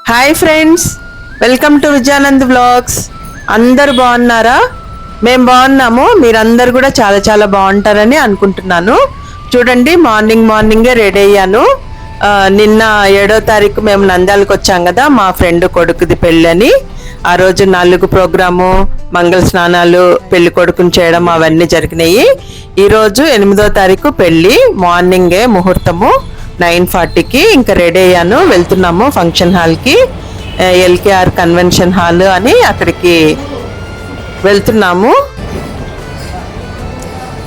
Hi friends, welcome to Vijayanand vlogs. అందరు బాగున్నారా? మేము బాగున్నాము. మీరందరు కూడా చాలా చాలా బాగుంటారని అనుకుంటున్నాను. చూడండి, మార్నింగే రెడీ అయ్యాను. నిన్న 7వ తారీఖు మేము నంద్యాలకు వచ్చాం కదా, మా ఫ్రెండ్ కొడుకుది పెళ్ళి అని. ఆ రోజు 4 ప్రోగ్రాము, మంగళ స్నానాలు, పెళ్లి కొడుకుని చేయడం అవన్నీ జరిగినాయి. ఈరోజు 8వ తారీఖు పెళ్ళి. మార్నింగే ముహూర్తము 9:40కి ఇంకా రెడీ అయ్యాను. వెళ్తున్నాము ఫంక్షన్ హాల్కి, ఎల్కేఆర్ కన్వెన్షన్ హాల్ అని, అక్కడికి వెళ్తున్నాము.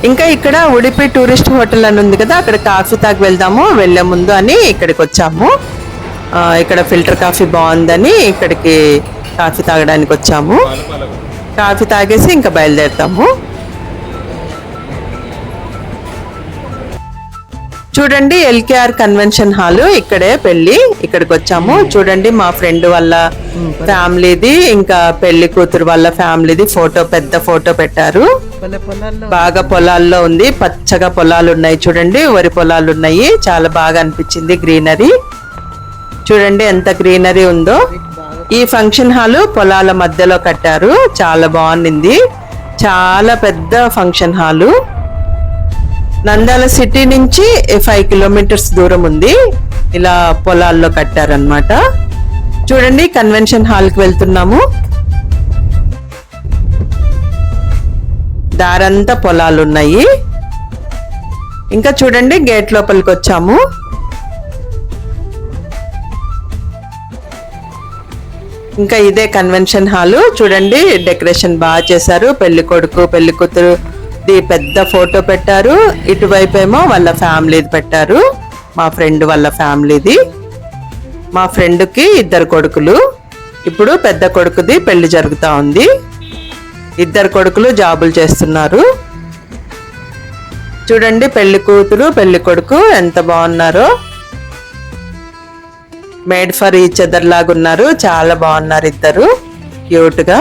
ఇంకా ఇక్కడ ఉడిపి టూరిస్ట్ హోటల్ అని ఉంది కదా, అక్కడ కాఫీ తాగి వెళ్దాము వెళ్లే ముందు అని ఇక్కడికి వచ్చాము. ఇక్కడ ఫిల్టర్ కాఫీ బాగుందని ఇక్కడికి కాఫీ తాగడానికి వచ్చాము. కాఫీ తాగేసి ఇంకా బయలుదేరుతాము. చూడండి, ఎల్కేఆర్ కన్వెన్షన్ హాల్, ఇక్కడే పెళ్లి. ఇక్కడికి వచ్చాము. చూడండి, మా ఫ్రెండ్ వాళ్ళ ఫ్యామిలీది ఇంకా పెళ్లి కూతురు వాళ్ళ ఫ్యామిలీది ఫోటో, పెద్ద ఫోటో పెట్టారు. బాగా పొలాల్లో ఉంది, పచ్చగా పొలాలు ఉన్నాయి. చూడండి, వరి పొలాలు ఉన్నాయి. చాలా బాగా అనిపించింది గ్రీనరీ. చూడండి ఎంత గ్రీనరీ ఉందో. ఈ ఫంక్షన్ హాల్ పొలాల మధ్యలో కట్టారు. చాలా బాగుంది. చాలా పెద్ద ఫంక్షన్ హాలు. నంద్యాల సిటీ నుంచి 5 కిలోమీటర్స్ దూరం ఉంది. ఇలా పొలాల్లో కట్టారనమాట. చూడండి, కన్వెన్షన్ హాల్కి వెళ్తున్నాము. దారంతా పొలాలు ఉన్నాయి. ఇంకా చూడండి, గేట్ లోపలికి వచ్చాము. ఇంకా ఇదే కన్వెన్షన్ హాలు. చూడండి, డెకరేషన్ బాగా చేశారు. పెళ్లి కొడుకు పెళ్లి కూతురు పెద్ద ఫోటో పెట్టారు. ఇటువైపు ఏమో వాళ్ళ ఫ్యామిలీది పెట్టారు, మా ఫ్రెండ్ వాళ్ళ ఫ్యామిలీది. మా ఫ్రెండ్కి 2 కొడుకులు. ఇప్పుడు పెద్ద కొడుకుది పెళ్లి జరుగుతూ ఉంది. 2 కొడుకులు జాబులు చేస్తున్నారు. చూడండి, పెళ్లి కూతురు పెళ్లి కొడుకు ఎంత బాగున్నారో. మేడ్ ఫర్ ఈచ్ అదర్ లాగా ఉన్నారు. చాలా బాగున్నారు ఇద్దరు, క్యూట్ గా.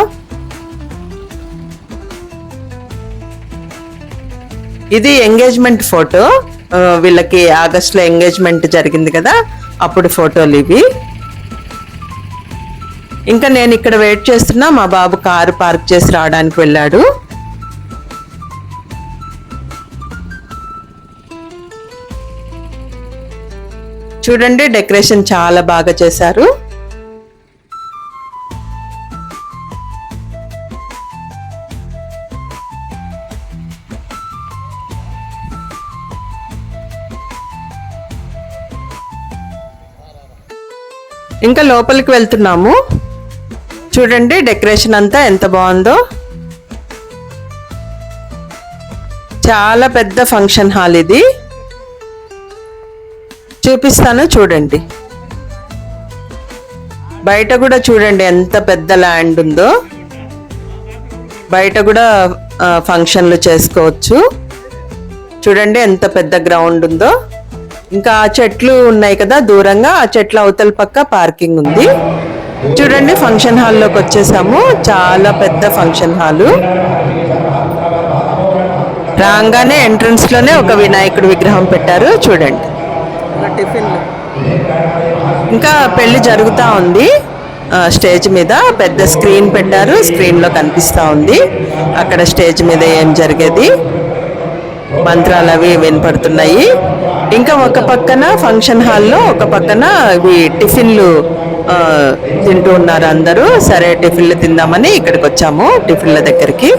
ఇది ఎంగేజ్మెంట్ ఫోటో. వీళ్ళకి ఆగస్టులో ఎంగేజ్మెంట్ జరిగింది కదా, అప్పుడు ఫోటోలు ఇవి. ఇంకా నేను ఇక్కడ వెయిట్ చేస్తున్నా. మా బాబు కారు పార్క్ చేసి రావడానికి వెళ్ళాడు. చూడండి, డెకరేషన్ చాలా బాగా చేశారు. ఇంకా లోపలికి వెళ్తున్నాము. చూడండి, డెకరేషన్ అంతా ఎంత బాగుందో. చాలా పెద్ద ఫంక్షన్ హాల్ ఇది. చూపిస్తాను చూడండి. బయట కూడా చూడండి ఎంత పెద్ద ల్యాండ్ ఉందో. బయట కూడా ఫంక్షన్లు చేసుకోవచ్చు. చూడండి ఎంత పెద్ద గ్రౌండ్ ఉందో. ఇంకా ఆ చెట్లు ఉన్నాయి కదా దూరంగా, ఆ చెట్ల అవతల పక్క పార్కింగ్ ఉంది. చూడండి, ఫంక్షన్ హాల్లోకి వచ్చేసాము. చాలా పెద్ద ఫంక్షన్ హాలు. రాగానే ఎంట్రన్స్ లోనే ఒక వినాయకుడి విగ్రహం పెట్టారు. చూడండి, ఇంకా పెళ్లి జరుగుతూ ఉంది. స్టేజ్ మీద పెద్ద స్క్రీన్ పెట్టారు. స్క్రీన్ లో కనిపిస్తా ఉంది అక్కడ స్టేజ్ మీద ఏం జరిగేది. మంత్రాలు అవి వినపడుతున్నాయి. ఇంకా ఒక పక్కన ఫంక్షన్ హాల్లో ఒక పక్కన ఇవి టిఫిన్లు తింటూ ఉన్నారు అందరూ. సరే, టిఫిన్లు తిందామని ఇక్కడికి వచ్చాము, టిఫిన్ల దగ్గరికి.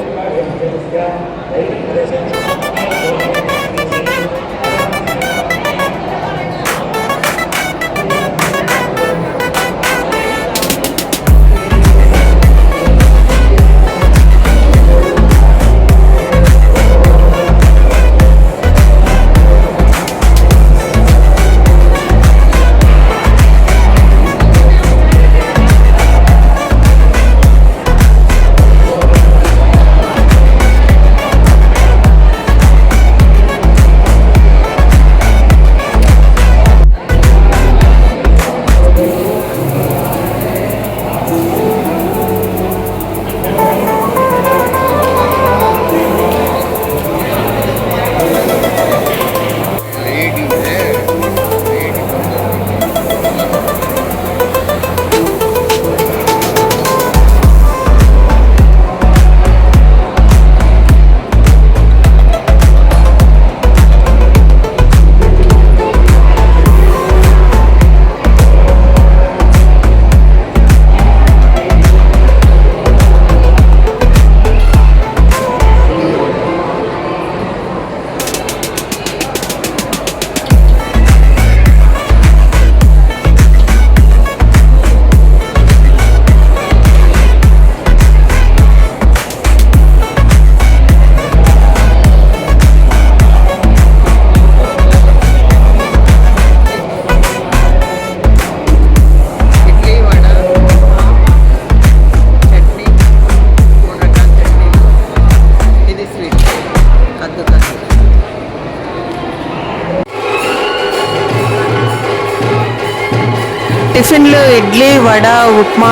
టిఫిన్లు ఇడ్లీ, వడ, ఉప్మా,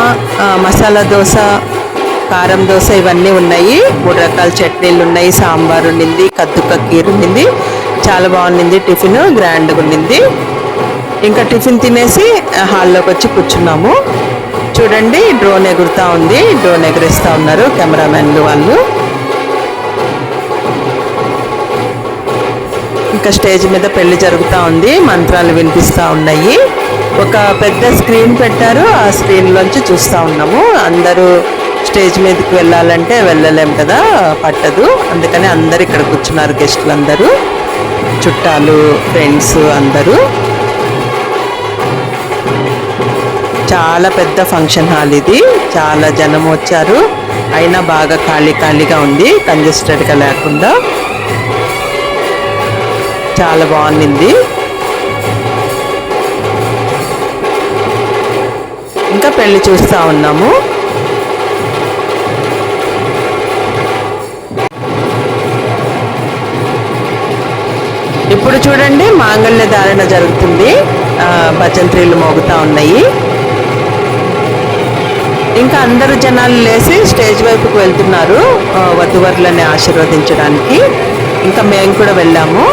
మసాలా దోశ, కారం దోశ ఇవన్నీ ఉన్నాయి. 3 రకాల చట్నీలు ఉన్నాయి, సాంబార్ ఉండింది, కద్దుక కీర్ ఉండింది. చాలా బాగుండింది టిఫిన్, గ్రాండ్గా ఉండింది. ఇంకా టిఫిన్ తినేసి హాల్లోకి వచ్చి కూర్చున్నాము. చూడండి డ్రోన్ ఎగురుతా ఉంది, డ్రోన్ ఎగరేస్తా ఉన్నారు కెమెరామెన్లు వాళ్ళు. ఇంకా స్టేజ్ మీద పెళ్లి జరుగుతూ ఉంది, మంత్రాలు వినిపిస్తూ ఉన్నాయి. ఒక పెద్ద స్క్రీన్ పెట్టారు, ఆ స్క్రీన్ లోంచి చూస్తూ ఉన్నాము. అందరూ స్టేజ్ మీదకి వెళ్ళాలంటే వెళ్ళలేం కదా, పట్టదు. అందుకని అందరు ఇక్కడ కూర్చున్నారు, గెస్టులు అందరూ, చుట్టాలు, ఫ్రెండ్స్ అందరూ. చాలా పెద్ద ఫంక్షన్ హాల్ ఇది, చాలా జనం వచ్చారు. అయినా బాగా ఖాళీగా ఉంది, కంజెస్టెడ్గా లేకుండా. చాలా బాగుంది. ఇంకా పెళ్లి చూస్తూ ఉన్నాము. ఇప్పుడు చూడండి మాంగళ్య ధారణ జరుగుతుంది, భజంత్రీలు మోగుతా ఉన్నాయి. ఇంకా అందరు జనాలు లేచి స్టేజ్ వైపుకు వెళ్తున్నారు వధువరులని ఆశీర్వదించడానికి. ఇంకా మేము కూడా వెళ్ళాము.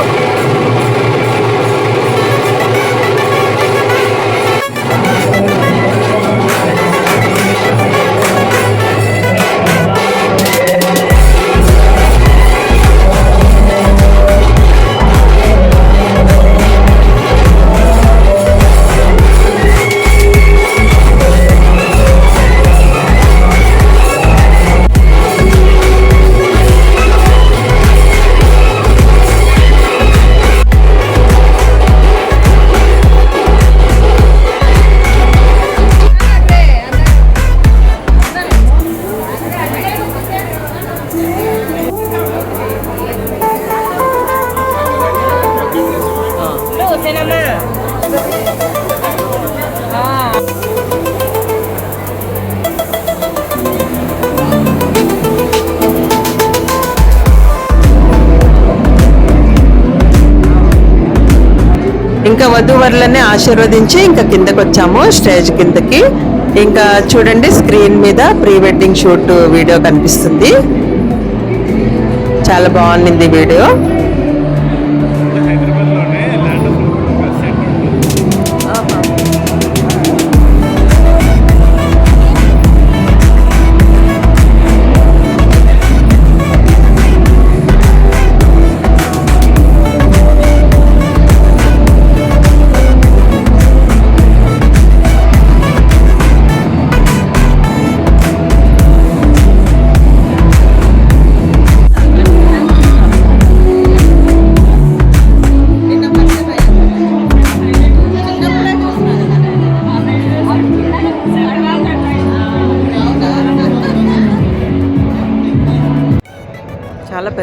ఇంకా వధూవరులని ఆశీర్వదించి ఇంకా కిందకి వచ్చాము, స్టేజ్ కిందకి. ఇంకా చూడండి స్క్రీన్ మీద ప్రీ వెడ్డింగ్ షూట్ వీడియో కనిపిస్తుంది. చాలా బాగుంది వీడియో.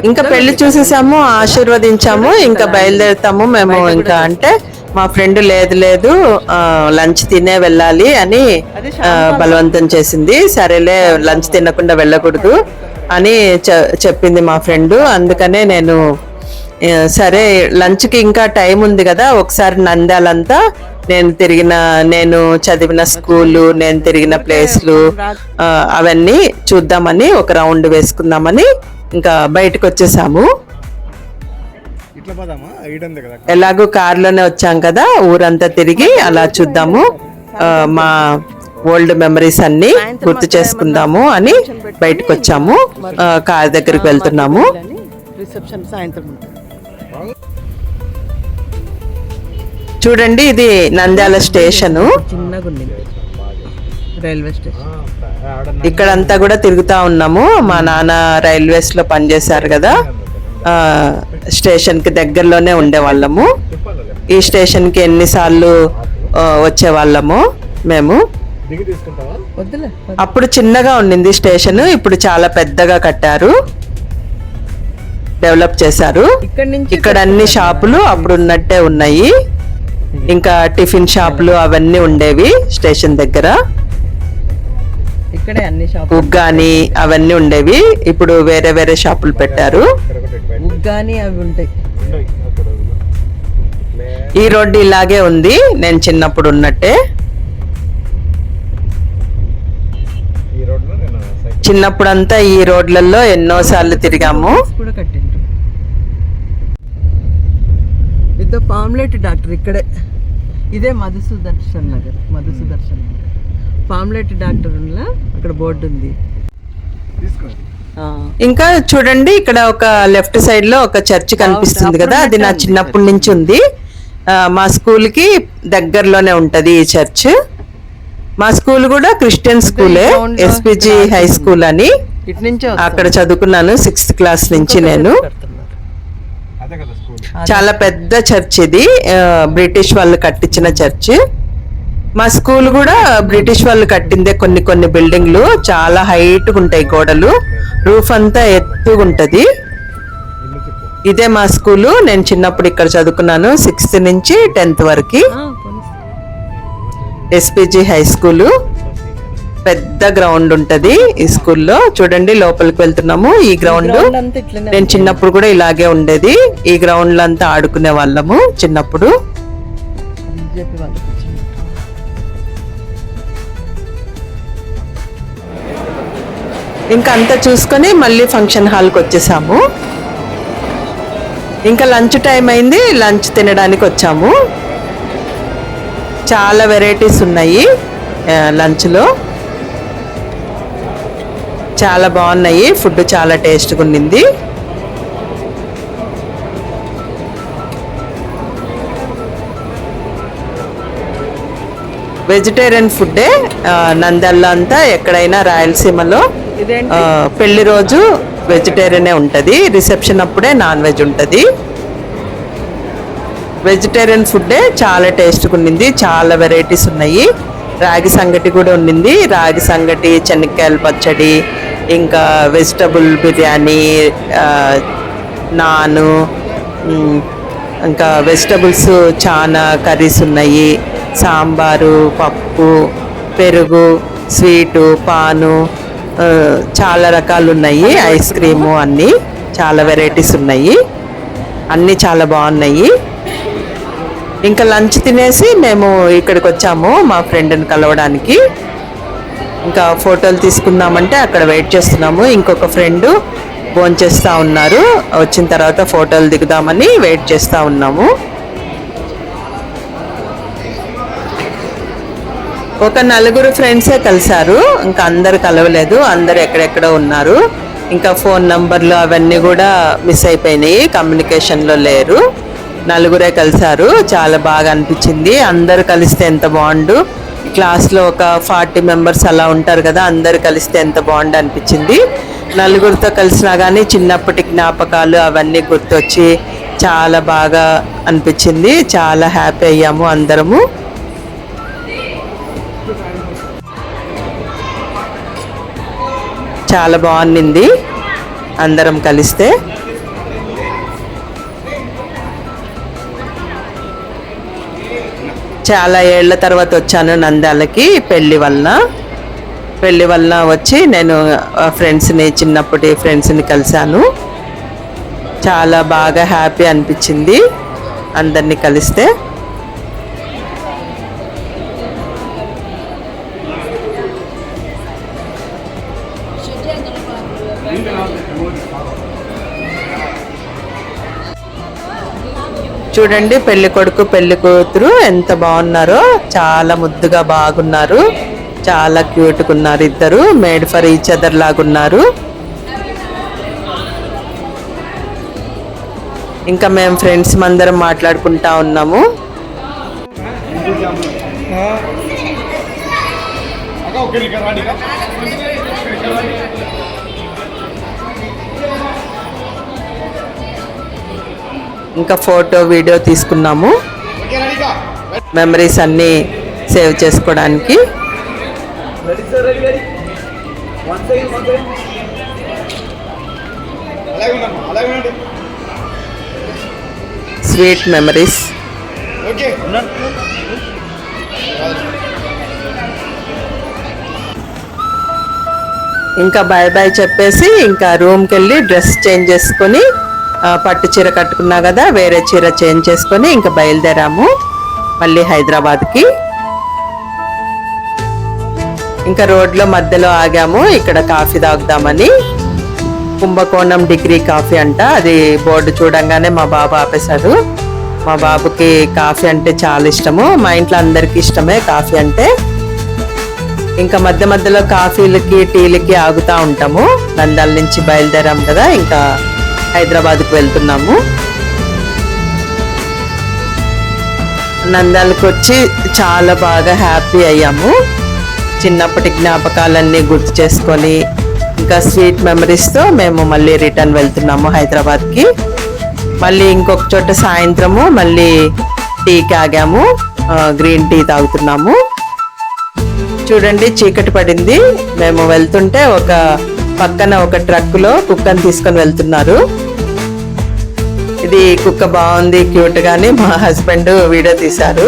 ఇంకా పెళ్లి చూసేసాము, ఆశీర్వదించాము, ఇంకా బయలుదేరుతాము మేము. ఇంకా అంటే మా ఫ్రెండ్ లేదు లంచ్ తినే వెళ్ళాలి అని బలవంతం చేసింది. సరేలే లంచ్ తినకుండా వెళ్ళకూడదు అని చెప్పింది మా ఫ్రెండ్. అందుకనే నేను సరే లంచ్కి ఇంకా టైం ఉంది కదా, ఒకసారి నంద్యాలంతా నేను చదివిన స్కూలు, నేను తిరిగిన ప్లేస్లు అవన్నీ చూద్దామని, ఒక రౌండ్ వేసుకుందామని ఇంకా బయటకు వచ్చేసాము. ఎలాగో కార్లోనే వచ్చాం కదా, ఊరంతా తిరిగి అలా చూద్దాము, మా ఓల్డ్ మెమరీస్ అన్ని గుర్తు చేసుకుందాము అని బయటకు వచ్చాము. కార్ దగ్గరికి వెళ్తున్నాము. చూడండి ఇది నంద్యాల స్టేషను. రైల్వే స్టేషన్ ఇక్కడంతా కూడా తిరుగుతా ఉన్నాము. మా నాన్న రైల్వేస్ లో పనిచేశారు కదా, స్టేషన్ కి దగ్గరలోనే ఉండేవాళ్ళము. ఈ స్టేషన్ కి ఎన్నిసార్లు వచ్చేవాళ్ళము మేము. అప్పుడు చిన్నగా ఉండింది స్టేషన్, ఇప్పుడు చాలా పెద్దగా కట్టారు, డెవలప్ చేశారు. ఇక్కడ అన్ని షాపులు అప్పుడు ఉన్నట్టే ఉన్నాయి. ఇంకా టిఫిన్ షాపులు అవన్నీ ఉండేవి స్టేషన్ దగ్గర. ఇక్కడే అన్ని షాపులు ఉగ్గాని అవన్నీ ఉండేవి, ఇప్పుడు వేరే వేరే షాపులు పెట్టారు. ఉగ్గాని అవి ఉంటాయి. ఈ రోడ్డు ఇలాగే ఉంది నేను చిన్నప్పుడు ఉన్నట్టే. చిన్నప్పుడంతా ఈ రోడ్లలో ఎన్నోసార్లు తిరిగాము. కూడా కట్టిండ్రు. ఇదో పామ్లెట్ డాక్టర్ ఇక్కడే. ఇదే మధుసూదర్శన్ నగర్. పామ్లెట్ డాక్టర్ అక్కడ బోర్డు ఉంది. ఇంకా చూడండి ఇక్కడ ఒక లెఫ్ట్ సైడ్ లో ఒక చర్చ్ కనిపిస్తుంది కదా, అది నా చిన్నప్పటి నుంచి ఉంది. మా స్కూల్ కి దగ్గరలోనే ఉంటది ఈ చర్చ్. మా స్కూల్ కూడా క్రిస్టియన్ స్కూలే, ఎస్పీజీ హై స్కూల్ అని. అక్కడ చదువుకున్నాను 6th క్లాస్ నుంచి నేను. చాలా పెద్ద చర్చ్ ఇది, బ్రిటిష్ వాళ్ళు కట్టించిన చర్చ్. మా స్కూల్ కూడా బ్రిటిష్ వాళ్ళు కట్టిందే. కొన్ని బిల్డింగ్లు చాలా హైట్ ఉంటాయి, గోడలు, రూఫ్ అంతా ఎత్తుగా ఉంటది. ఇదే మా స్కూలు. నేను చిన్నప్పుడు ఇక్కడ చదువుకున్నాను 6th నుంచి 10th వరకు. SPG high school. పెద్ద గ్రౌండ్ ఉంటది ఈ స్కూల్లో. చూడండి లోపలికి వెళ్తున్నాము. ఈ గ్రౌండ్ నేను చిన్నప్పుడు కూడా ఇలాగే ఉండేది. ఈ గ్రౌండ్ లో అంతా ఆడుకునే వాళ్ళము చిన్నప్పుడు. ఇంకా అంతా చూసుకొని మళ్ళీ ఫంక్షన్ హాల్కి వచ్చేసాము. ఇంకా లంచ్ టైం అయింది, లంచ్ తినడానికి వచ్చాము. చాలా వెరైటీస్ ఉన్నాయి లంచ్లో, చాలా బాగున్నాయి. ఫుడ్ చాలా టేస్ట్గా ఉండింది. వెజిటేరియన్ ఫుడ్డే నంద్యాలలో అంతా. ఎక్కడైనా రాయలసీమలో పెళ్లి రోజు వెజిటేరియనే ఉంటుంది, రిసెప్షన్ అప్పుడే నాన్ వెజ్ ఉంటుంది. వెజిటేరియన్ ఫుడ్డే చాలా టేస్ట్గా ఉండింది. చాలా వెరైటీస్ ఉన్నాయి. రాగి సంగటి కూడా ఉండింది. రాగి సంగటి, చెనక్కాయల పచ్చడి, ఇంకా వెజిటబుల్ బిర్యానీ, నాను, ఇంకా వెజిటబుల్స్ చాలా కర్రీస్ ఉన్నాయి. సాంబారు, పప్పు, పెరుగు, స్వీటు, పాను, చాలా రకాలు ఉన్నాయి. ఐస్ క్రీము, అన్నీ చాలా వెరైటీస్ ఉన్నాయి. అన్నీ చాలా బాగున్నాయి. ఇంకా లంచ్ తినేసి మేము ఇక్కడికి వచ్చాము మా ఫ్రెండ్ని కలవడానికి. ఇంకా ఫోటోలు తీసుకుందామంటే అక్కడ వెయిట్ చేస్తున్నాము. ఇంకొక ఫ్రెండ్ భోంచేస్తూ ఉన్నారు. వచ్చిన తర్వాత ఫోటోలు దిగుదామని వెయిట్ చేస్తూ ఉన్నాము. ఒక 4 ఫ్రెండ్సే కలిశారు, ఇంకా అందరు కలవలేదు. అందరు ఎక్కడెక్కడో ఉన్నారు. ఇంకా ఫోన్ నంబర్లు అవన్నీ కూడా మిస్ అయిపోయినాయి, కమ్యూనికేషన్లో లేరు. 4 కలిశారు. చాలా బాగా అనిపించింది. అందరు కలిస్తే ఎంత బాగుండు. క్లాస్లో ఒక 40 మెంబర్స్ అలా ఉంటారు కదా, అందరు కలిస్తే ఎంత బాగుండు అనిపించింది. 4తో కలిసినా కానీ చిన్నప్పటి జ్ఞాపకాలు అవన్నీ గుర్తొచ్చి చాలా బాగా అనిపించింది. చాలా హ్యాపీ అయ్యాము అందరము. చాలా బాగుంది అందరం కలిస్తే. చాలా ఏళ్ల తర్వాత వచ్చాను నంద్యాలకి పెళ్లి వల్ల వచ్చి నేను ఫ్రెండ్స్ని, చిన్నప్పటి ఫ్రెండ్స్ని కలిశాను. చాలా బాగా హ్యాపీ అనిపించింది అందరినీ కలిస్తే. చూడండి పెళ్లి కొడుకు పెళ్లి కూతురు ఎంత బాగున్నారో, చాలా ముద్దుగా బాగున్నారు. చాలా క్యూట్గా ఉన్నారు. ఇద్దరు మేడ్ ఫర్ ఈచ్ అదర్ లాగున్నారు. ఇంకా మేము ఫ్రెండ్స్ అందరం మాట్లాడుకుంటా ఉన్నాము. ఇంకా ఫోటో వీడియో తీసుకున్నాము, మెమరీస్ అన్నీ సేవ్ చేసుకోవడానికి. Sweet memories. ఇంకా బాయ్ బాయ్ చెప్పేసి ఇంకా రూమ్కి వెళ్ళి డ్రెస్ చేంజ్ చేసుకొని, పట్టు చీర కట్టుకున్నా కదా, వేరే చీర చేంజ్ చేసుకొని ఇంకా బయలుదేరాము మళ్ళీ హైదరాబాద్కి. ఇంకా రోడ్లో మధ్యలో ఆగాము, ఇక్కడ కాఫీ తాగుదామని. కుంభకోణం డిగ్రీ కాఫీ అంట, అది బోర్డు చూడంగానే మా బాబు ఆపేశాడు. మా బాబుకి కాఫీ అంటే చాలా ఇష్టము, మా ఇంట్లో అందరికి ఇష్టమే కాఫీ అంటే. ఇంకా మధ్య మధ్యలో కాఫీలకి టీలకి ఆగుతా ఉంటాము. నంద్యాల నుంచి బయలుదేరాం కదా, ఇంకా హైదరాబాద్కు వెళ్తున్నాము. నంద్యాలకు వచ్చి చాలా బాగా హ్యాపీ అయ్యాము. చిన్నప్పటి జ్ఞాపకాలన్నీ గుర్తు చేసుకొని ఇంకా స్వీట్ మెమరీస్తో మేము మళ్ళీ రిటర్న్ వెళ్తున్నాము హైదరాబాద్కి. మళ్ళీ ఇంకొక చోట సాయంత్రము మళ్ళీ టీకి ఆగాము, గ్రీన్ టీ తాగుతున్నాము. చూడండి చీకటి పడింది, మేము వెళ్తుంటే ఒక పక్కన ఒక ట్రక్కులో కుక్కను తీసుకొని వెళ్తున్నారు. ఇది కుక్క బాగుంది, క్యూట్ గాని మా హస్బెండ్ వీడియో తీశారు.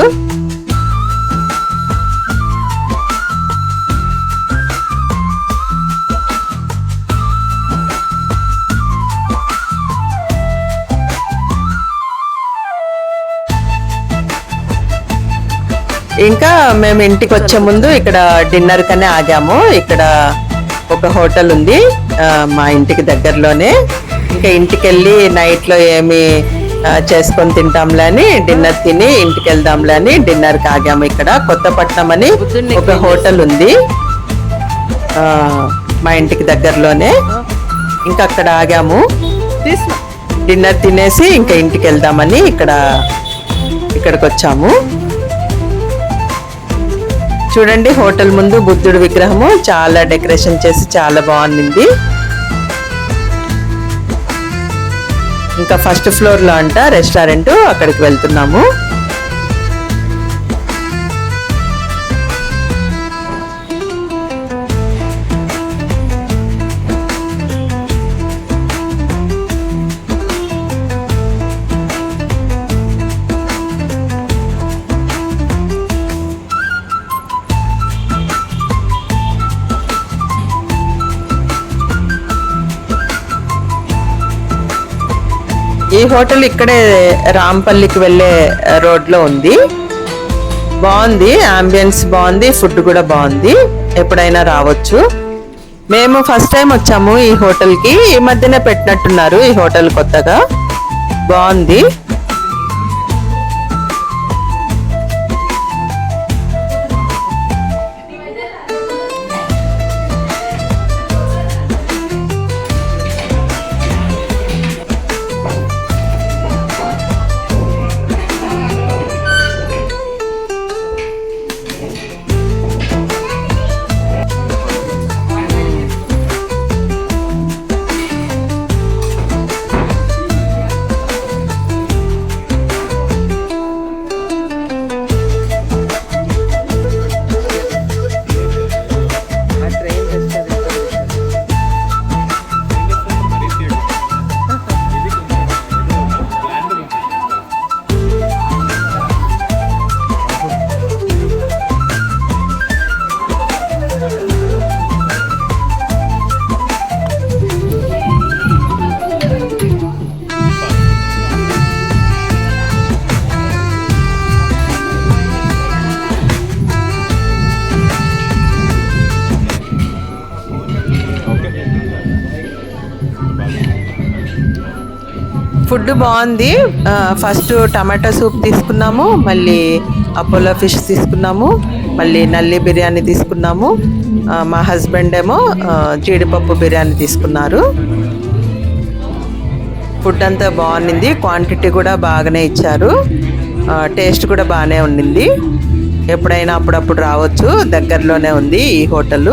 ఇంకా మేము ఇంటికి వచ్చే ముందు ఇక్కడ డిన్నర్ కనే ఆగాము. ఇక్కడ ఒక హోటల్ ఉంది మా ఇంటికి దగ్గరలోనే. ఇంకా ఇంటికి వెళ్ళి నైట్ లో ఏమి చేసుకొని తింటాంలే అని డిన్నర్ తిని ఇంటికి వెళ్దాంలే అని డిన్నర్ కి ఆగాము. ఇక్కడ కొత్తపట్నం అని ఒక హోటల్ ఉంది మా ఇంటికి దగ్గరలోనే. ఇంకా అక్కడ ఆగాము, డిన్నర్ తినేసి ఇంకా ఇంటికి వెళ్దామని ఇక్కడికి వచ్చాము. చూడండి హోటల్ ముందు బుద్ధుడి విగ్రహము చాలా డెకరేషన్ చేసి చాలా బాగుంది. ఇంకా ఫస్ట్ ఫ్లోర్ లో అంట రెస్టారెంట్, అక్కడికి వెళ్తున్నాము. ఈ హోటల్ ఇక్కడే రాంపల్లికి వెళ్ళే రోడ్ లో ఉంది. బాగుంది, అంబియన్స్ బాగుంది, ఫుడ్ కూడా బాగుంది, ఎప్పుడైనా రావచ్చు. మేము ఫస్ట్ టైం వచ్చాము ఈ హోటల్ కి, ఈ మధ్యనే పెట్టినట్టున్నారు ఈ హోటల్ కొత్తగా, బాగుంది. ఫుడ్ బాగుంది. ఫస్ట్ టమాటో సూప్ తీసుకున్నాము, మళ్ళీ అపోలో ఫిష్ తీసుకున్నాము, మళ్ళీ నల్లి బిర్యానీ తీసుకున్నాము. మా హస్బెండ్ ఏమో జీడిపప్పు బిర్యానీ తీసుకున్నారు. ఫుడ్ అంతా బాగుంది, క్వాంటిటీ కూడా బాగానే ఇచ్చారు, టేస్ట్ కూడా బాగానే ఉండింది. ఎప్పుడైనా అప్పుడప్పుడు రావచ్చు, దగ్గరలోనే ఉంది ఈ హోటల్.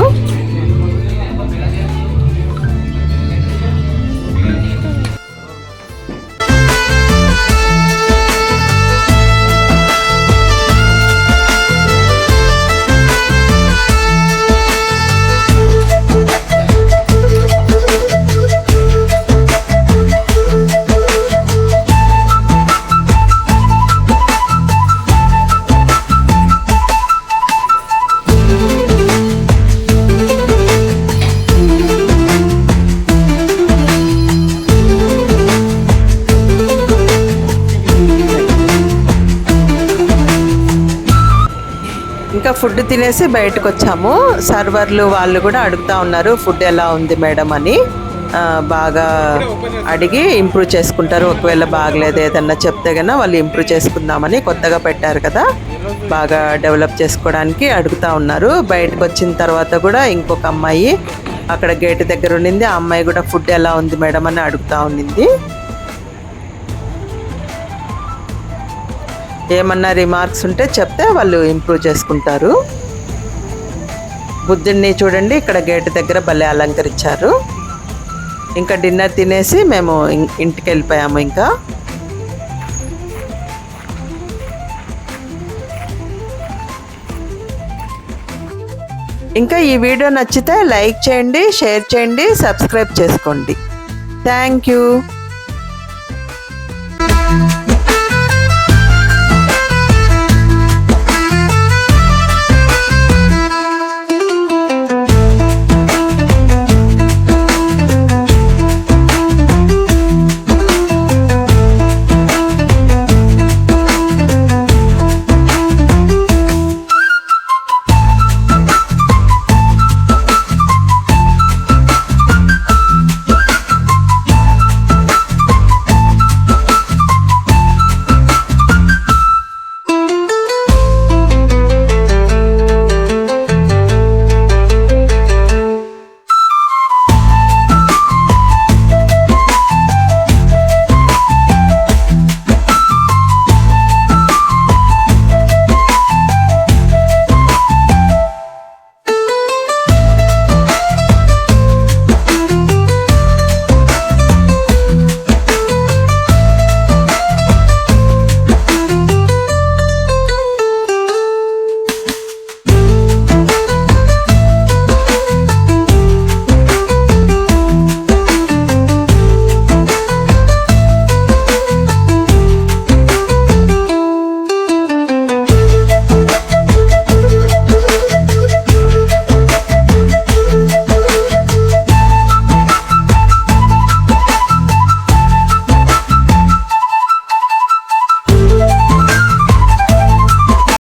ఫుడ్ తినేసి బయటకు వచ్చాము. సర్వర్లు వాళ్ళు కూడా అడుగుతా ఉన్నారు ఫుడ్ ఎలా ఉంది మేడం అని. బాగా అడిగి ఇంప్రూవ్ చేసుకుంటారు. ఒకవేళ బాగలేదు ఏదన్నా చెప్తే కన్నా వాళ్ళు ఇంప్రూవ్ చేసుకుందామని, కొత్తగా పెట్టారు కదా, బాగా డెవలప్ చేసుకోవడానికి అడుగుతా ఉన్నారు. బయటకు వచ్చిన తర్వాత కూడా ఇంకొక అమ్మాయి అక్కడ గేట్ దగ్గర ఉండింది. ఆ అమ్మాయి కూడా ఫుడ్ ఎలా ఉంది మేడం అని అడుగుతా ఉండింది. ఏమన్నా రిమార్క్స్ ఉంటే చెప్తే వాళ్ళు ఇంప్రూవ్ చేసుకుంటారు. బుద్ధుడిని చూడండి ఇక్కడ గేట్ దగ్గర భలే అలంకరించారు. ఇంకా డిన్నర్ తినేసి మేము ఇంటికి వెళ్ళిపోయాము. ఇంకా ఈ వీడియో నచ్చితే లైక్ చేయండి, షేర్ చేయండి, సబ్స్క్రైబ్ చేసుకోండి. Thank you.